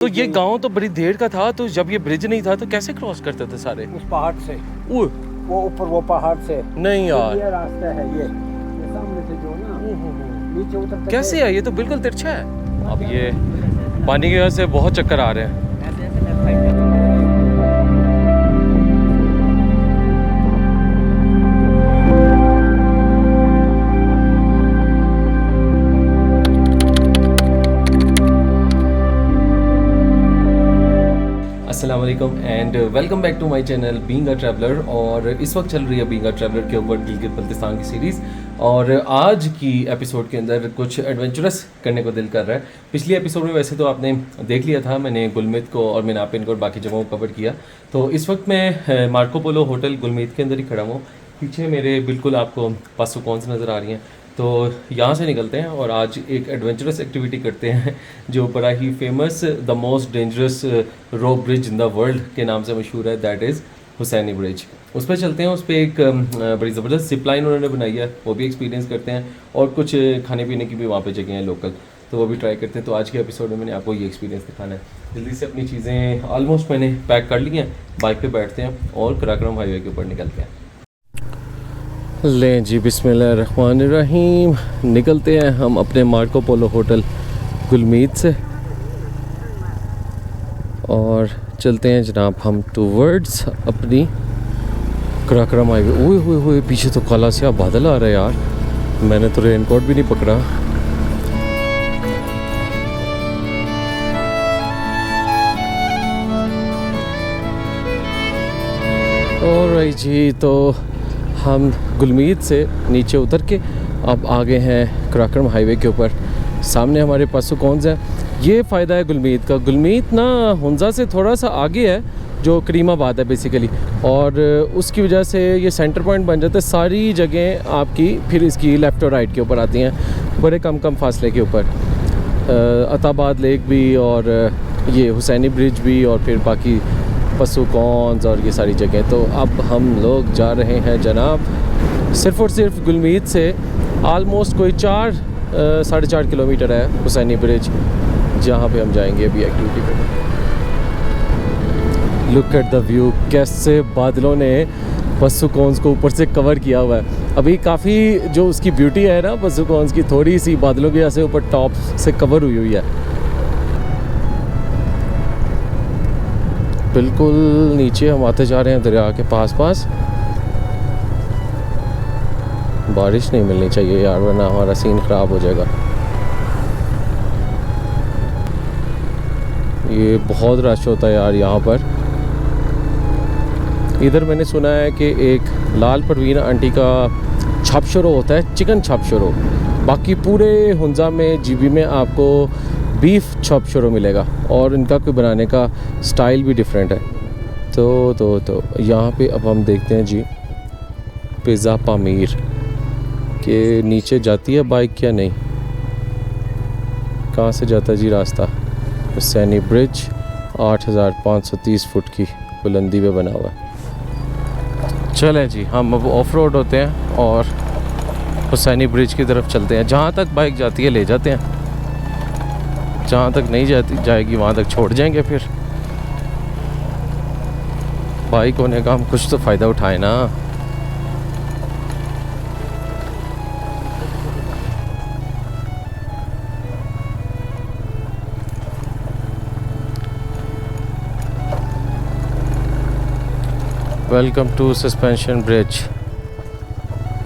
तो ये गांव तो बड़ी देर का था, तो जब ये ब्रिज नहीं था तो कैसे क्रॉस करते थे सारे? उस पहाड़ से, वो ऊपर वो पहाड़ से। नहीं यार, ये रास्ता है, ये सामने से जो ना नीचे उतर कैसे है? ये तो बिल्कुल तिरछा है। अब ये पानी की वजह से बहुत चक्कर आ रहे हैं। अस्सलाम वालेकुम and welcome back to my channel being a traveller. और इस वक्त चल रही है बीइंग अ ट्रैवलर के ऊपर गिलगित बल्तिस्तान की सीरीज़। और आज की एपिसोड के अंदर कुछ एडवेंचरस करने को दिल कर रहा है। पिछली एपिसोड में वैसे तो आपने देख लिया था, मैंने गुलमित को और मिनापिन को और बाकी जगहों को कवर किया। तो इस वक्त मैं मार्को पोलो होटल गुलमित के अंदर ही खड़ा हूँ। पीछे मेरे बिल्कुल आपको पासुकॉन्स नज़र आ रही हैं। तो यहाँ से निकलते हैं और आज एक एडवेंचरस एक्टिविटी करते हैं जो बड़ा ही famous, the most dangerous rope bridge in the world के नाम से मशहूर है, दैट इज़ हुसैनी ब्रिज। उस पर चलते हैं। उस पर एक बड़ी ज़बरदस्त जिप लाइन उन्होंने बनाई है, वो भी एक्सपीरियंस करते हैं। और कुछ खाने पीने की भी वहाँ पे जगह हैं लोकल, तो वो भी ट्राई करते हैं। तो आज के एपिसोड में मैंने आपको ये एक्सपीरियंस दिखाना है। जल्दी से अपनी चीज़ें ऑलमोस्ट मैंने पैक कर ली हैं, बाइक पे बैठते हैं और कराक्रम हाईवे के ऊपर निकलते हैं। लें जी, बिस्मिल्लाहिर्रहमानिर्रहीम। निकलते हैं हम अपने मार्को पोलो होटल गुलमीत से और चलते हैं जनाब हम टूवर्ड्स अपनी कराक्रम हाईवे। ओए होए होए, पीछे तो काला स्याह बादल आ रहा है यार, मैंने तो रेनकोट भी नहीं पकड़ा। ऑलराइट जी, तो हम गुलमीत से नीचे उतर के अब आ गए हैं कराक्रम हाईवे के ऊपर। सामने हमारे पासुकॉन्स है। ये फ़ायदा है गुलमीत का, गुलमीत ना हुंजा से थोड़ा सा आगे है, जो करीमाबाद है बेसिकली, और उसकी वजह से ये सेंटर पॉइंट बन जाता है। सारी जगह आपकी फिर इसकी लेफ़्ट और राइट के ऊपर आती हैं, बड़े कम फासले के ऊपर। अताबाद लेक भी और ये हुसैनी ब्रिज भी और फिर बाकी पासुकॉन्स और ये सारी जगह। तो अब हम लोग जा रहे हैं जनाब सिर्फ़ और सिर्फ गुलमीत से आलमोस्ट कोई 4-4.5 किलोमीटर है हुसैनी ब्रिज, जहाँ पे हम जाएंगे अभी एक्टिविटी करने। लुक एट द व्यू, कैसे बादलों ने पासुकॉन्स को ऊपर से कवर किया हुआ है। अभी काफ़ी जो उसकी ब्यूटी है ना पासुकॉन्स की, थोड़ी सी बादलों की वजह से ऊपर टॉप से कवर हुई है। बिल्कुल नीचे हम आते जा रहे हैं दरिया के पास। बारिश नहीं मिलनी चाहिए यार, वरना हमारा सीन ख़राब हो जाएगा। ये बहुत रश होता है यार यहाँ पर। इधर मैंने सुना है कि एक लाल परवीन आंटी का छाप शुरू होता है, चिकन छाप शुरू। बाकी पूरे हुंजा में जीबी में आपको बीफ छॉप शुरू मिलेगा और इनका कोई बनाने का स्टाइल भी डिफरेंट है। तो यहाँ पे अब हम देखते हैं जी पिज़्ज़ा पामीर के नीचे जाती है बाइक या नहीं, कहाँ से जाता है जी रास्ता? हुसैनी ब्रिज 8530 फुट की बुलंदी पे बना हुआ है। चलें जी, हम अब ऑफ रोड होते हैं और हुसैनी ब्रिज की तरफ चलते हैं। जहाँ तक बाइक जाती है ले जाते हैं, जहाँ तक नहीं जाएगी वहाँ तक छोड़ जाएंगे। फिर बाइक होने का हम कुछ तो फ़ायदा उठाएं ना। Welcome to suspension bridge.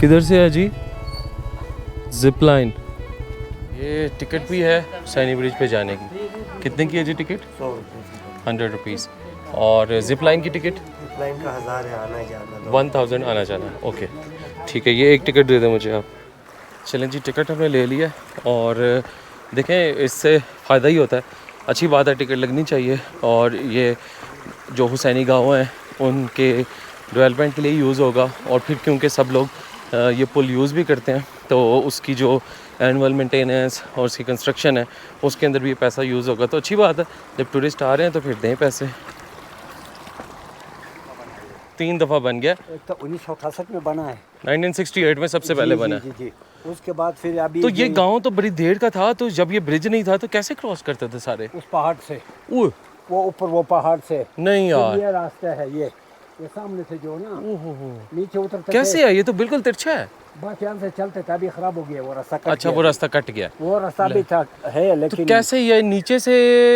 किधर से है जी? Zip line. ये टिकट भी है हुसैनी ब्रिज पे जाने की। कितने की है जी टिकट? 100 रुपीज़। और जिप लाइन की टिकट? जिप लाइन का 1000 है आना जाना। 1000 आना जाना। ओके ठीक है, ये एक टिकट दे दें मुझे आप। चलें जी, टिकट हमने ले लिया और देखें इससे फ़ायदा ही होता है। अच्छी बात है, टिकट लगनी चाहिए। और ये जो हुसैनी गाँव हैं उनके डेवलपमेंट के लिए यूज़ होगा। और फिर क्योंकि सब लोग ये पुल यूज़ भी करते हैं, तो उसकी जो एनुअल मेंटेनेंस और उसकी कंस्ट्रक्शन है उसके अंदर भी ये पैसा यूज़ होगा। तो अच्छी बात है, जब टूरिस्ट आ रहे हैं तो फिर दें पैसे। 3 दफ़ा बन गया। एक तो 1968 में बना है, 1968 में सबसे पहले बना है। जी। उसके बाद फिर अभी तो ये गांव तो बड़ी देर का था, तो जब ये ब्रिज नहीं था तो कैसे क्रॉस करते थे सारे? उस पहाड़ से, ओह वो ऊपर वो पहाड़ से। नहीं फिर यार, ये रास्ता है, ये सामने से जो ना ओहो नीचे उतरते कैसे है? ये तो बिल्कुल तिरछा है। बस यहाँ से चलते थे, अभी खराब हो गया वो रास्ता, कट अच्छा गया। वो रास्ता कट गया। वो रास्ता भी था है, तो लेकिन कैसे ये नीचे से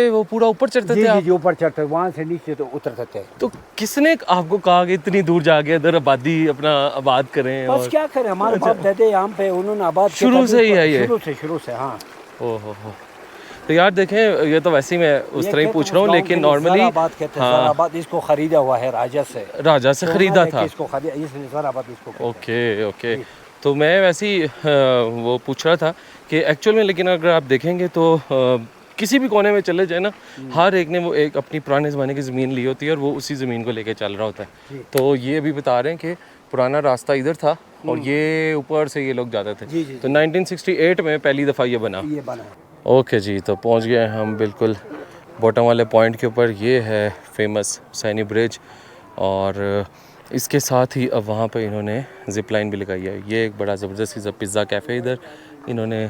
वो पूरा ऊपर चढ़ते जी थे जी आप? जी ऊपर चढ़ते, वहाँ से नीचे तो उतरते थे। तो किसने आपको कहा कि इतनी दूर जाके इधर आबादी अपना आबाद करें? बस और क्या करें, हमारे बाप दादे यहाँ पे उन्होंने आबाद किया शुरू था, से ही है ये? शुरू से हाँ। ओहो हो। तो यार देखें, ये तो वैसे ही मैं उस ये तरह ही खेत पूछ रहा हूँ, उस गाँव लेकिन के लिए नॉर्मली ज़राबाद कहते हैं, ज़राबाद इसको खरीदा हुआ है राजा से। राजा से खरीदा था। इसको खरीदा, इसलिए ज़राबाद इसको कहते हैं। Okay okay. तो मैं वैसे ही वो पूछ रहा था कि एक्चुअल में, लेकिन अगर आप देखेंगे तो किसी भी कोने में चले जाए ना, हर एक ने वो एक अपनी पुराने ज़माने की ज़मीन ली होती है और वो उसी ज़मीन को लेके चल रहा होता है। तो ये अभी बता रहे हैं कि पुराना रास्ता इधर था और ये ऊपर से ये लोग जाते थे। जी, जी, तो 1968 में पहली दफ़ा ये बना। ये बना है। ओके जी, तो पहुंच गए हम बिल्कुल बॉटम वाले पॉइंट के ऊपर। ये है फेमस हुसैनी ब्रिज और इसके साथ ही अब वहाँ पे इन्होंने ज़िप लाइन भी लगाई है। ये एक बड़ा ज़बरदस्त सा पिज़्ज़ा कैफ़े इधर इन्होंने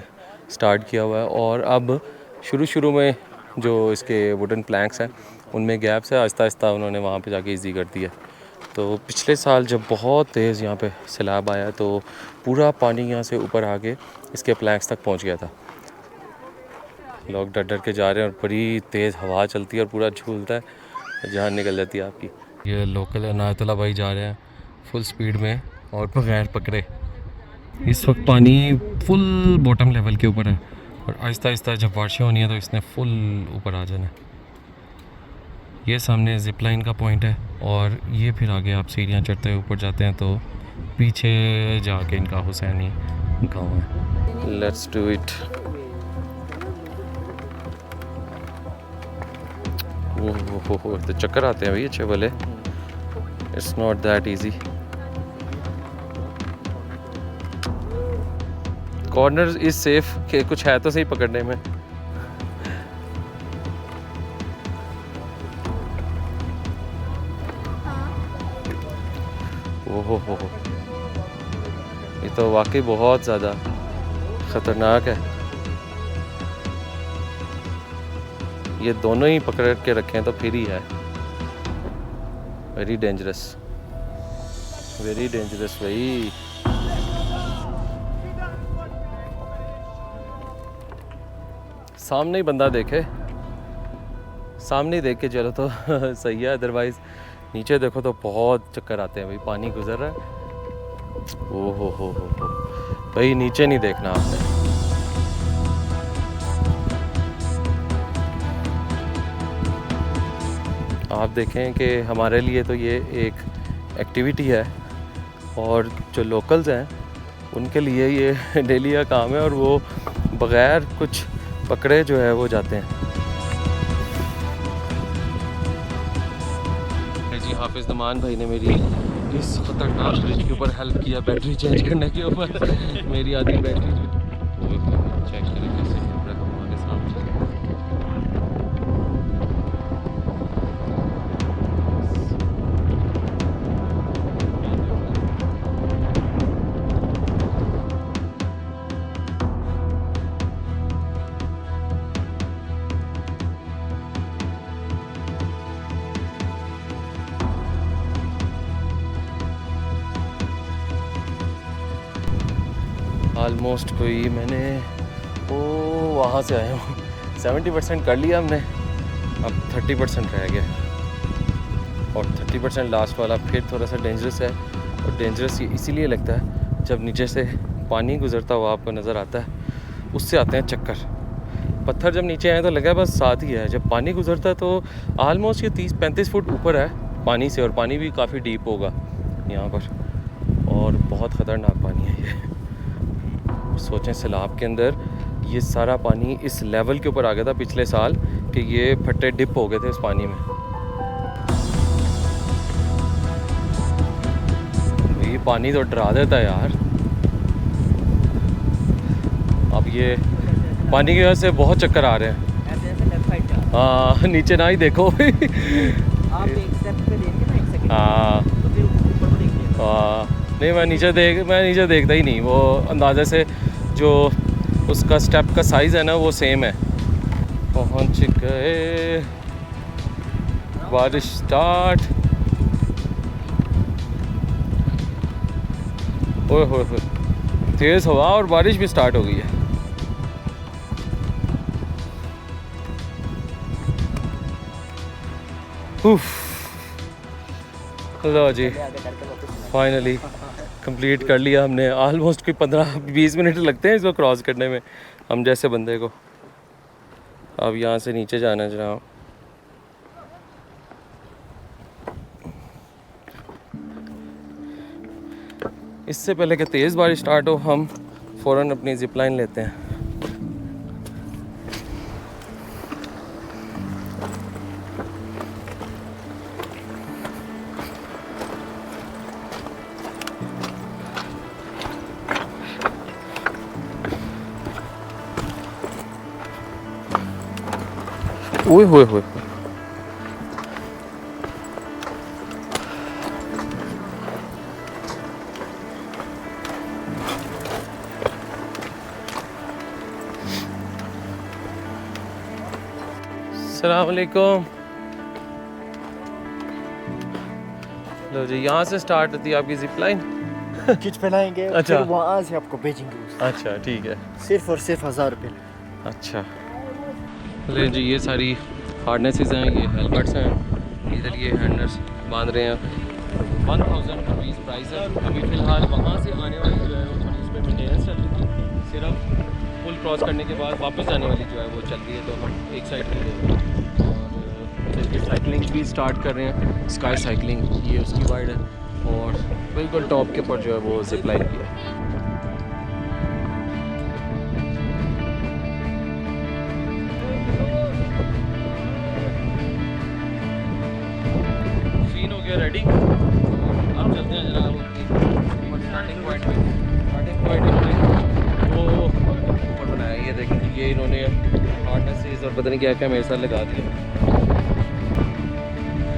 स्टार्ट किया हुआ है। और अब शुरू में जो इसके वुडन प्लैंक्स हैं उनमें गैप्स है, आहिस्ता आहिस्ता उन्होंने वहाँ पे जाके ईज़ी कर दिया। तो पिछले साल जब बहुत तेज़ यहाँ पे सैलाब आया तो पूरा पानी यहाँ से ऊपर आके इसके प्लैंक्स तक पहुँच गया था। लोग डर डर के जा रहे हैं और बड़ी तेज़ हवा चलती है और पूरा झूलता है, जान निकल जाती है आपकी। ये लोकल अनायतुल्ला भाई जा रहे हैं फुल स्पीड में और बगैर पकड़े। इस वक्त पानी फुल बॉटम लेवल के ऊपर है और आहिस्ता आहिस्ता जब बारिशें होनी है तो इसने फुल ऊपर आ जाना है। ये सामने ज़िप लाइन का पॉइंट है और ये फिर आगे आप सीढ़ियाँ चढ़ते हुए ऊपर जाते हैं तो पीछे जाके इनका हुसैनी गाँव है। Let's do it. ओह तो चक्कर आते हैं भाई अच्छे भले। It's not that easy. Corner is safe कि कुछ है तो सही पकड़ने में। ओहो हो, ये तो वाकई बहुत ज़्यादा ख़तरनाक है। ये दोनों ही पकड़ के रखें तो फिर ही है। वेरी डेंजरस भाई। सामने ही बंदा देखे, सामने ही देख के चलो तो सही है, अदरवाइज नीचे देखो तो बहुत चक्कर आते हैं भाई। पानी गुजर रहा है। ओहो हो भाई, नीचे नहीं देखना आपने। आप देखें कि हमारे लिए तो ये एक एक्टिविटी है और जो लोकल्स हैं उनके लिए ये डेली का काम है और वो बग़ैर कुछ पकड़े जो है वो जाते हैं। जी हाफिज़ नमान भाई ने मेरी इस खतरनाक ब्रिज के ऊपर हेल्प किया बैटरी चेंज करने के ऊपर। मेरी आधी बैटरी चेक करें कैसे हमारे सामने। ऑलमोस्ट कोई मैंने वहाँ से आया हूँ 70% कर लिया हमने, अब 30% रह गया और 30% लास्ट वाला फिर थोड़ा सा डेंजरस है। और डेंजरस इसीलिए लगता है जब नीचे से पानी गुजरता हुआ आपको नज़र आता है, उससे आते हैं चक्कर। पत्थर जब नीचे आए तो लगा बस साथ ही है, जब पानी गुजरता है तो आलमोस्ट ये 30-35 फुट ऊपर है पानी से और पानी भी काफ़ी डीप होगा यहाँ पर और बहुत ख़तरनाक पानी है ये। सोचें सैलाब के अंदर ये सारा पानी इस लेवल के ऊपर आ गया था पिछले साल कि ये फट्टे डिप हो गए थे इस पानी में। ये पानी तो डरा देता है यार। अब ये पानी की वजह से बहुत चक्कर आ रहे हैं। हाँ नीचे ना ही देखो। आप एक स्टेप पे देंगे ना, एक सेकंड हाँ तो फिर ऊपर को देखिए। नहीं मैं नीचे देखता ही नहीं, वो अंदाजे से जो उसका स्टेप का साइज़ है ना वो सेम है। पहुंच गए, बारिश स्टार्ट। ओए होए होए, तेज़ हवा और बारिश भी स्टार्ट हो गई है। लो जी, फाइनली कंप्लीट कर लिया हमने। ऑलमोस्ट कोई 15-20 मिनट लगते हैं इसको क्रॉस करने में हम जैसे बंदे को। अब यहाँ से नीचे जाना है जनाब। इससे पहले कि तेज़ बारिश स्टार्ट हो हम फ़ौरन अपनी ज़िप लाइन लेते हैं। ओए होए होए, अस्सलाम वालेकुम। लो जी, यहाँ से स्टार्ट होती है आपकी जिप लाइन। किच बनाएंगे, अच्छा। फिर वहाँ से आपको भेजेंगे। अच्छा ठीक है। सिर्फ और सिर्फ 1000 रुपये। अच्छा ले जी, ये सारी हार्डनेसेस हैं, ये हेलमेट्स हैं, इधर ये हैंडल्स बांध रहे हैं। 1000 रुपीज़ प्राइस है। अभी फ़िलहाल वहाँ से आने वाली जो है वो थोड़ी इस पर मेंटेनेंस चल रही थी। सिर्फ पुल क्रॉस करने के बाद वापस आने वाली जो है वो चल रही है, तो हम एक साइड पे हैं। और चलिए साइकिलिंग भी स्टार्ट कर रहे हैं। स्काई साइकिलिंग, ये उसकी वाइड है और बिल्कुल टॉप के ऊपर जो है वो जिप लाइन भी है। रेडी, अब चलते हैं जनाब अपनी स्टार्टिंग पॉइंट पे। स्टार्टिंग पॉइंट इन्होंने वो ऊपर बनाया, ये देखें, ये इन्होंने हार्डनेसेस और पता नहीं क्या क्या मेरे साथ लगा दिया।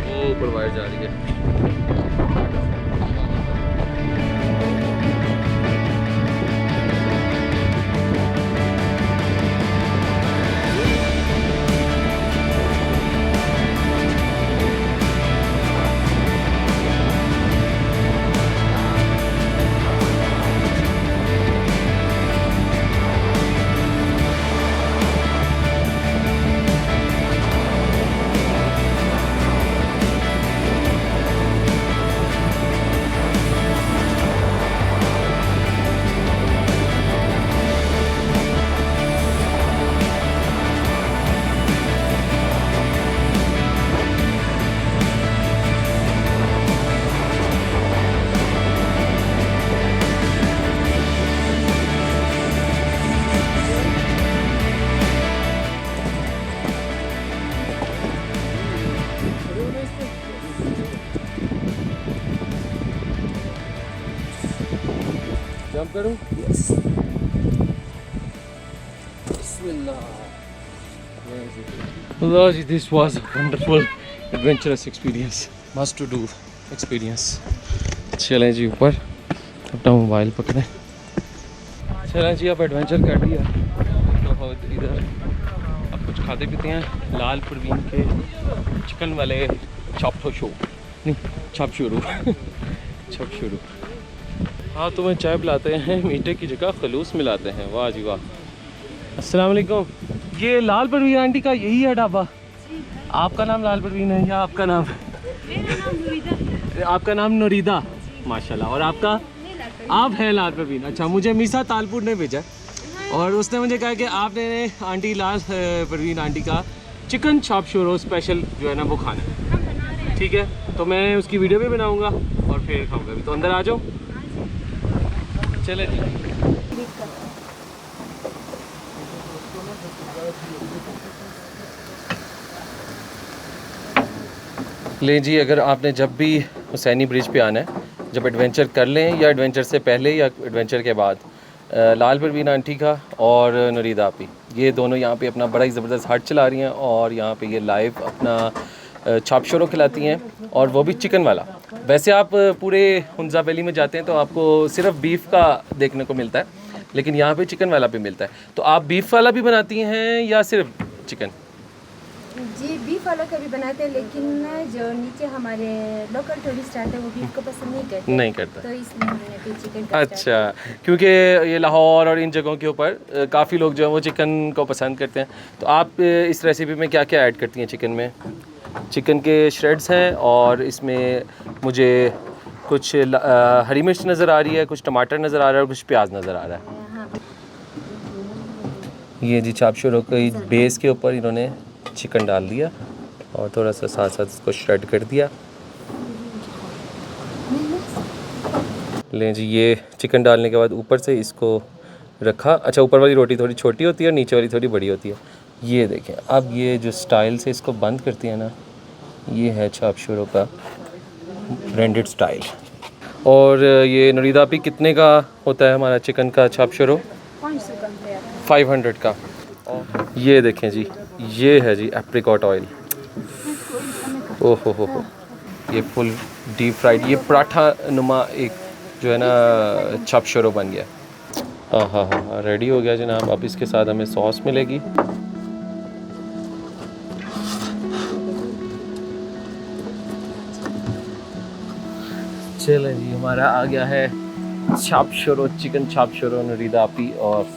वो ऊपर वायर जा रही है। जंप करूं? Yes. Bismillah. This was a wonderful adventurous experience, must to do experience। चलें जी ऊपर, अपना मोबाइल पकड़ें। चलें जी, अब एडवेंचर कर लिया तो इधर अब कुछ खाते पीते हैं। लाल परवीन के चिकन वाले चॉप शो नहीं छप शुरू छप शुरू। हाँ, तुम्हें चाय पिलाते हैं, मीठे की जगह खलूस मिलाते हैं। वाह जी वाह। अस्सलाम वालेकुम। ये लाल परवीन आंटी का यही है ढाबा? आपका नाम लाल परवीन है या आपका नाम? मेरा नाम नूरिदा। आपका नाम नूरिदा, माशाल्लाह। और आपका? आप हैं लाल परवीन। अच्छा, मुझे मीसा तालपुर ने भेजा और उसने मुझे कहा कि आपने आंटी लाल परवीन आंटी का चिकन चॉप शोरो स्पेशल जो है ना वो खाना है। ठीक है, तो मैं उसकी वीडियो भी बनाऊँगा और फिर खाऊँगा भी। तो अंदर आ जाओ। चले जी। ले जी, अगर आपने जब भी हुसैनी ब्रिज पे आना है, जब एडवेंचर कर लें या एडवेंचर से पहले या एडवेंचर के बाद, लाल परवीन आंटी का और नूरिदा आपी, ये दोनों यहाँ पे अपना बड़ा ही ज़बरदस्त हट चला रही हैं और यहाँ पे ये लाइव अपना चॉप शोरो खिलाती हैं, और वो भी चिकन वाला। वैसे आप पूरे हुंजा वैली में जाते हैं तो आपको सिर्फ बीफ का देखने को मिलता है, लेकिन यहाँ पे चिकन वाला भी मिलता है। तो आप बीफ वाला भी बनाती हैं या सिर्फ चिकन? जी बीफ वाला का भी बनाते हैं, लेकिन जो नीचे हमारे लोकल टूरिस्ट आते हैं वो बीफ को पसंद नहीं करते। तो इसलिए हमने फिर चिकन का अच्छा, क्योंकि ये लाहौर और इन जगहों के ऊपर काफ़ी लोग जो है वो चिकन को पसंद करते हैं। तो आप इस रेसिपी में क्या क्या ऐड करती हैं चिकन में? चिकन के श्रेड्स हैं और इसमें मुझे कुछ हरी मिर्च नज़र आ रही है, कुछ टमाटर नज़र आ रहा है और कुछ प्याज नज़र आ रहा है। ये जी चाप शुरू के बेस के ऊपर इन्होंने चिकन डाल दिया और थोड़ा सा साथ साथ इसको श्रेड कर दिया। लें जी, ये चिकन डालने के बाद ऊपर से इसको रखा। अच्छा, ऊपर वाली रोटी थोड़ी छोटी होती है और नीचे वाली थोड़ी बड़ी होती है। ये देखें, अब ये जो स्टाइल से इसको बंद करती है ना, ये है चाप शुरू का ब्रांडेड स्टाइल। और ये नुरीदा भी कितने का होता है हमारा चिकन का चाप शुरू? 500 का। ये देखें जी, ये है जी एप्रिकॉट ऑयल। ओहो हो, ये फुल डीप फ्राइड, ये पराठा नुमा एक जो है ना चाप शुरू बन गया। हाँ हाँ हाँ हाँ, रेडी हो गया जनाब। अब इसके साथ हमें सॉस मिलेगी। चलें जी, हमारा आ गया है चाप शुरू, चिकन चाप शुरू नुरीदा आपी और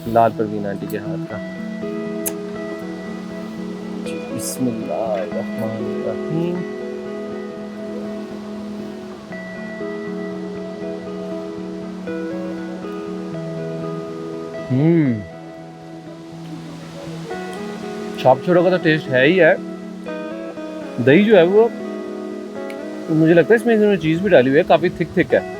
लाल परवीन आंटी के हाथ का। बिस्मिल्लाहिर्रहमानिर्रहीम। चाप शुरू का तो टेस्ट है ही है। दही जो है वो, मुझे लगता है इसमें इन्होंने चीज़ भी डाली हुई है, काफ़ी थिक है।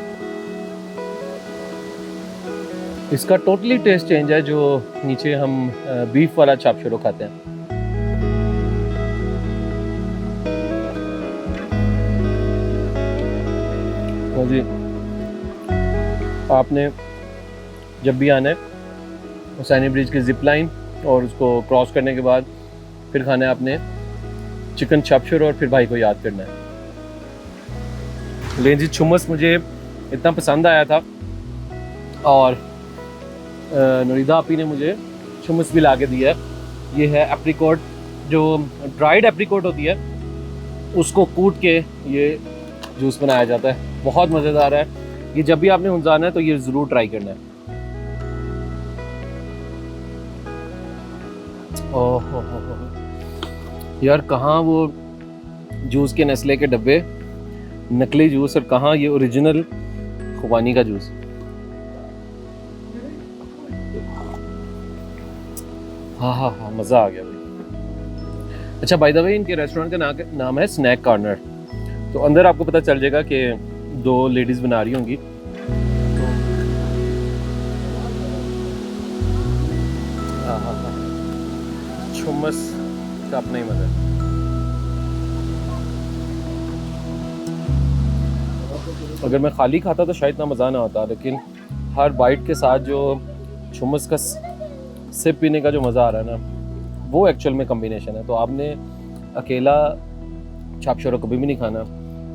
इसका टोटली टेस्ट चेंज है जो नीचे हम बीफ वाला चाप शुरू खाते हैं। तो जी, आपने जब भी आना है हुसैनी ब्रिज की जिप लाइन और उसको क्रॉस करने के बाद फिर खाना है आपने चिकन चाप शुरू और फिर भाई को याद करना है। लेकिन जी, छुमस मुझे इतना पसंद आया था और नुरीदा आपी ने मुझे छुमस भी ला के दिया है। ये है एप्रिकॉट, जो ड्राइड एप्रिकॉट होती है उसको कूट के ये जूस बनाया जाता है। बहुत मज़ेदार है ये। जब भी आपने हुंजाना है तो ये ज़रूर ट्राई करना है। ओह हो यार, कहाँ वो जूस के नेस्ले के डब्बे नकली जूस और कहाँ ये ओरिजिनल खुबानी का जूस। हाँ हाँ हाँ, मज़ा आ गया भाई। अच्छा, बाय द वे, इनके रेस्टोरेंट का नाम है स्नैक कॉर्नर। तो अंदर आपको पता चल जाएगा कि 2 लेडीज़ बना रही होंगी। हाँ हाँ हाँ, छुमस का अपना ही मज़ा है। अगर मैं खाली खाता तो शायद इतना मज़ा ना आता, लेकिन हर बाइट के साथ जो छुमस का सिप पीने का जो मज़ा आ रहा है ना, वो एक्चुअल में कम्बिनेशन है। तो आपने अकेला चाप शुरू कभी भी नहीं खाना,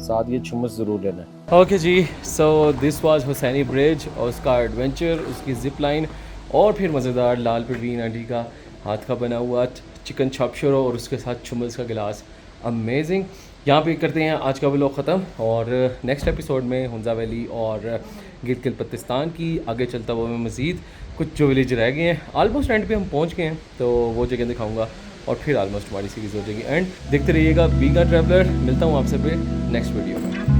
साथ ये छुमस ज़रूर लेना है। Okay ji, so this was Hussaini Bridge और उसका एडवेंचर, उसकी जिप लाइन और फिर मज़ेदार लाल परवीन आंटी का हाथ का बना हुआ चिकन चाप शुरू और उसके साथ छुमस का गिलास। अमेजिंग। यहाँ पे करते हैं आज का व्लॉग ख़त्म और नेक्स्ट एपिसोड में हुंजा वैली और गिलगित बल्तिस्तान की आगे चलता हुआ मैं मज़ीद कुछ जो विलेज रह गए हैं, ऑलमोस्ट एंड पे हम पहुँच गए हैं, तो वो जगह दिखाऊंगा और फिर ऑलमोस्ट हमारी सीरीज़ हो जाएगी एंड। देखते रहिएगा बीइंग अ ट्रैवलर। मिलता हूँ आपसे फिर नेक्स्ट वीडियो में।